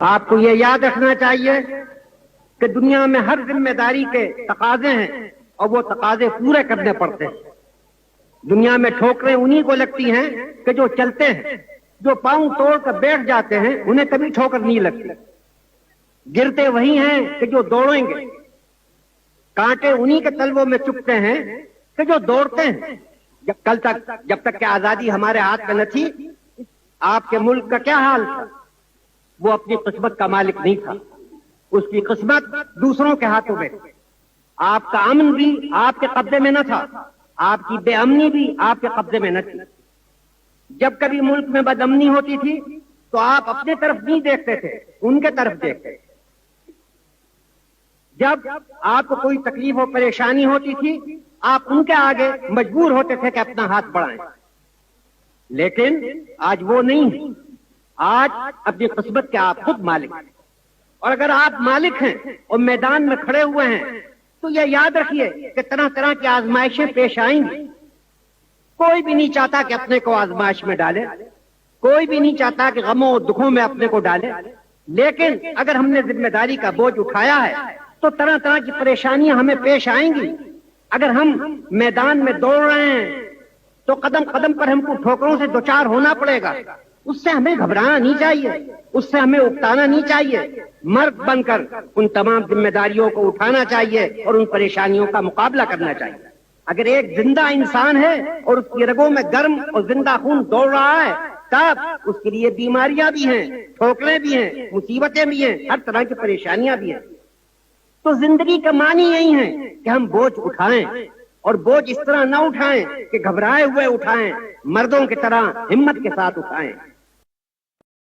آپ کو یہ یاد رکھنا چاہیے کہ دنیا میں ہر ذمہ داری کے تقاضے ہیں اور وہ تقاضے پورے کرنے پڑتے ہیں. دنیا میں ٹھوکریں انہی کو لگتی ہیں کہ جو چلتے ہیں. جو پاؤں توڑ کر بیٹھ جاتے ہیں انہیں کبھی ٹھوکر نہیں لگتی. گرتے وہی ہیں کہ جو دوڑیں گے. کانٹے انہی کے تلووں میں چپتے ہیں کہ جو دوڑتے ہیں. جب تک کہ آزادی ہمارے ہاتھ میں نہ تھی، آپ کے ملک کا کیا حال تھا؟ وہ اپنی قسمت کا مالک نہیں تھا، اس کی قسمت دوسروں کے ہاتھوں میں تھی. آپ کا امن بھی آپ کے قبضے میں نہ تھا، آپ کی بے امنی بھی آپ کے قبضے میں نہ تھی. جب کبھی ملک میں بد امنی ہوتی تھی تو آپ اپنے طرف نہیں دیکھتے تھے، ان کے طرف دیکھتے. جب آپ کو کوئی تکلیف و پریشانی ہوتی تھی آپ ان کے آگے مجبور ہوتے تھے کہ اپنا ہاتھ بڑھائیں. لیکن آج وہ نہیں ہے. آج اپنی قسمت کے آپ خود مالک ہیں. اور اگر آپ مالک ہیں اور میدان میں کھڑے ہوئے ہیں تو یہ یاد رکھیے کہ طرح طرح کی آزمائشیں پیش آئیں گی. کوئی بھی نہیں چاہتا کہ اپنے کو آزمائش میں ڈالے، کوئی بھی نہیں چاہتا کہ غموں اور دکھوں میں اپنے کو ڈالے. لیکن اگر ہم نے ذمہ داری کا بوجھ اٹھایا ہے تو طرح طرح کی پریشانیاں ہمیں پیش آئیں گی. اگر ہم میدان میں دوڑ رہے ہیں تو قدم قدم پر ہم کو ٹھوکروں سے دوچار ہونا پڑے گا. اس سے ہمیں گھبرانا نہیں چاہیے، اس سے ہمیں اکتانا نہیں چاہیے. مرد بن کر ان تمام ذمہ داریوں کو اٹھانا چاہیے اور ان پریشانیوں کا مقابلہ کرنا چاہیے. اگر ایک زندہ انسان ہے اور اس کی رگوں میں گرم اور زندہ خون دوڑ رہا ہے تب اس کے لیے بیماریاں بھی ہیں، ٹھوکریں بھی ہیں، مصیبتیں بھی ہیں، ہر طرح کی پریشانیاں بھی ہیں. تو زندگی کا معنی یہی ہے کہ ہم بوجھ اٹھائیں، اور بوجھ اس طرح نہ اٹھائیں کہ گھبرائے ہوئے اٹھائیں، مردوں کی طرح ہمت کے ساتھ اٹھائیں.